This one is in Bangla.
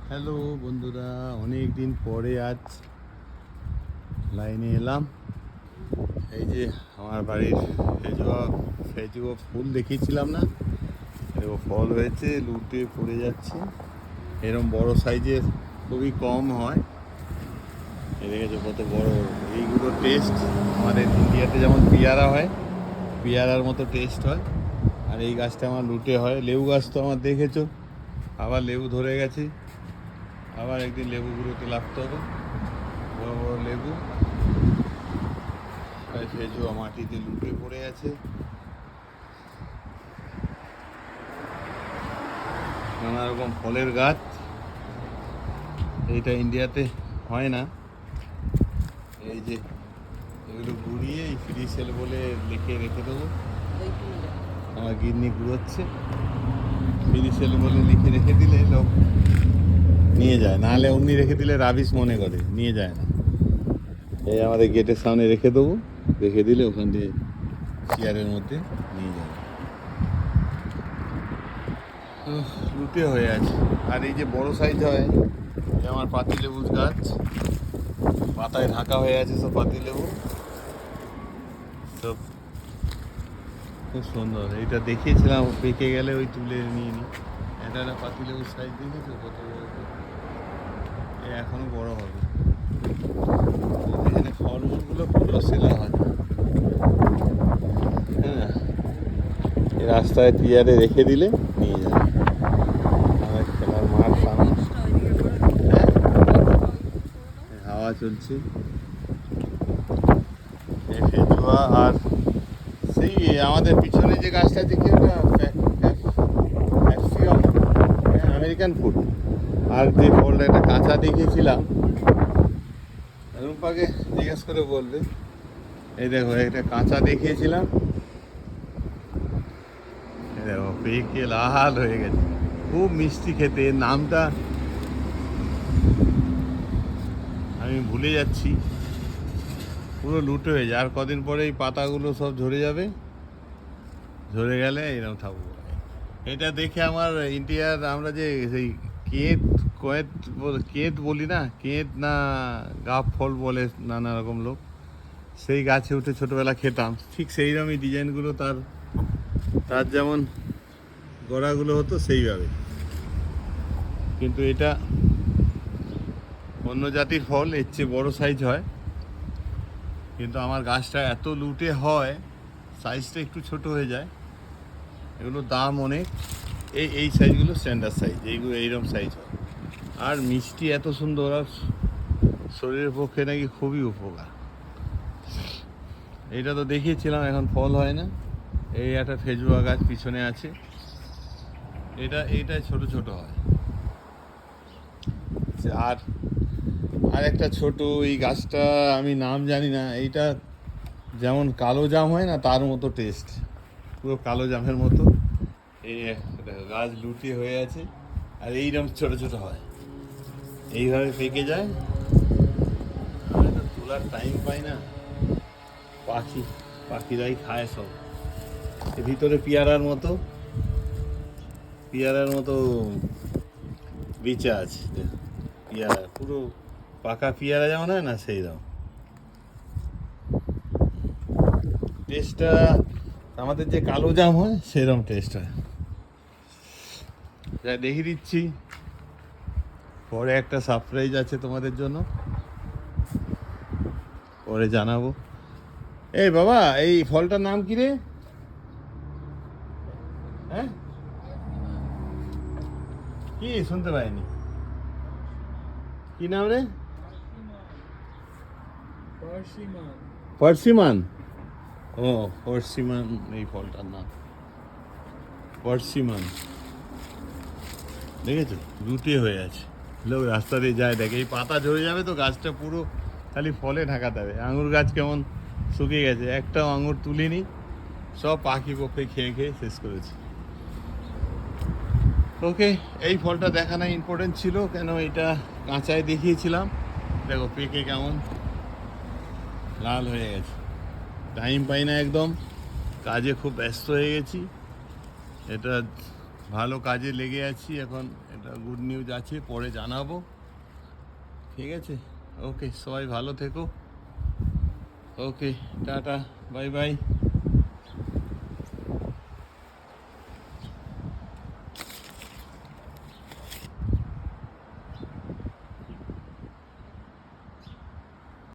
হ্যালো বন্ধুরা, অনেক দিন পরে আজ লাইনে এলাম। এই যে আমার বাড়ির ফেজুয়া ফুল দেখিয়েছিলাম না, এরকম ফল হয়েছে, লুটে পড়ে যাচ্ছে। এরকম বড় সাইজের খুবই কম হয়। এ দেখেছো কত বড় বড়। এইগুলো টেস্ট আমাদের ইন্ডিয়াতে যেমন পেয়ারা হয়, পেয়ারার মতো টেস্ট হয়। আর এই গাছটা আমার লুটে হয়। লেবু গাছ তো আমার দেখেছো, আবার লেবু ধরে গেছে। আবার একদিন লেবুগুলোতে লাগতে হবে, বড় বড় লেবু। ফেজুয়া মাটিতে লুটে পড়ে আছে। নানা রকম ফলের গাছ, এইটা ইন্ডিয়াতে হয় না। এই যে এগুলো ঘুরিয়ে এই ফ্রি সেল বলে লিখে রেখে দেবো। আমার গিন্নি ঘুরোচ্ছে, ফ্রি সেল বলে লিখে রেখে দিলে লোক নিয়ে যায়, নাহলে অমনি রেখে দিলে রাবিশ মনে করে, নিয়ে যায় না। এই আমাদের গেটের সামনে রেখে দেবো, রেখে দিলে ওখান দিয়ে চেয়ারের মধ্যে নিয়ে যাবে। লুটে হয়ে আছে। আর এই যে বড় সাইজ হয়, এই আমার পাতিলেবুর গাছ, পাতায় ঢাকা হয়ে আছে সব পাতিলেবু, সব খুব সুন্দর। এইটা দেখিয়েছিলাম, পেকে গেলে ওই তুলে নিয়ে নিই। এটা একটা পাতিলেবুর সাইজ দেখেছো কত বড়, এখনো বড় হবে। এখানে ফলমূলগুলো পুরো সেলা হয়। হ্যাঁ, এই রাস্তায় চেয়ারে রেখে দিলে নিয়ে যাবে। আমার খেলার মাঠ সামনে, হাওয়া চলছে। ফেজুয়া আর সেই আমাদের পিছনে যে গাছটা দেখি ওটা ক্যাপসিকাম, আমেরিকান ফুড। আর যে ফলটা একটা কাঁচা দেখিয়েছিলাম, রূপাকে জিজ্ঞেস করে বলবে। এই দেখো একটা কাঁচা দেখিয়েছিলাম, এই দেখো পেকে লাল হয়ে গেছে, খুব মিষ্টি খেতে। এর নামটা আমি ভুলে যাচ্ছি। পুরো লুটে হয়ে যায়, আর কদিন পরে এই পাতাগুলো সব ঝরে যাবে, ঝরে গেলে এরকম থাকবো। এটা দেখে আমার ইন্ডিয়ার আমরা যে সেই কেত কয়েত কেত বলি না, কেত না গাব ফল বলে নানা রকম লোক, সেই গাছে উঠে ছোটোবেলা খেতাম, ঠিক সেই রকমই ডিজাইনগুলো, তার তার যেমন গোড়াগুলো হতো সেইভাবে। কিন্তু এটা অন্য জাতির ফল, এর চেয়ে বড়ো সাইজ হয়। কিন্তু আমার গাছটা এত লুটে হয়, সাইজটা একটু ছোট হয়ে যায়। এগুলোর দাম অনেক। এই সাইজগুলো স্ট্যান্ডার্ড সাইজ, এইগুলো এইরকম সাইজ হয়। আর মিষ্টি এত সুন্দর, আর শরীরের পক্ষে নাকি খুবই উপকার। এইটা তো দেখিয়েছিলাম, এখন ফল হয় না। এই একটা ফেজুয়া গাছ পিছনে আছে, এইটা ছোট ছোট হয়। আর আর একটা ছোট এই গাছটা আমি নাম জানি না, এইটা যেমন কালো জাম হয় না, তার মতো টেস্ট, পুরো কালো জামের মতো। এই দেখো গাছ লুটিয়ে হয়ে আছে, আর এইরকম ছোট ছোট হয়, এইভাবে পেকে যায়। আমি তো তোলার টাইম পাই না। পাখিরাই খায় সব। এর ভিতরে পিয়ারার মতো বেঁচে আছে। পিয়ারা পুরো পাকা পিয়ারা যেমন হয় না, সেই রকম টেস্টটা আমাদের যে কালো জাম হয় সেরকম টেস্ট হয়। যা দেখিয়ে দিচ্ছি, পরে একটা সারপ্রাইজ আছে তোমাদের জন্য, পরে জানাবো। এই বাবা, এই ফলটার নাম কি রে? হ্যাঁ, কি শুনতে পাইনি, কি নাম রে? পার্সিমান। ও, পার্সিমান এই ফলটার নাম, পার্সিমান। দেখেছো লুটে হয়ে আছে, লোক রাস্তা দিয়ে যায়, দেখে এই পাতা ঝরে যাবে তো গাছটা পুরো খালি ফলে ঢাকাতে হবে। আঙুর গাছ কেমন শুকিয়ে গেছে, একটাও আঙুর তুলিনি, সব পাখি পক্ষে খেয়ে খেয়ে শেষ করেছে। ওকে, এই ফলটা দেখানো ইম্পর্টেন্ট ছিল, কেন এটা কাঁচায় দেখিয়েছিলাম। দেখো পেকে কেমন লাল হয়ে গেছে। টাইম পাই না একদম, কাজে খুব ব্যস্ত হয়ে গেছি। এটা ভালো কাজে লেগে আছি এখন। এটা গুড নিউজ আছে, পরে জানাবো। ঠিক আছে, ওকে, সবাই ভালো থেকো। ওকে, টাটা, বাই বাই।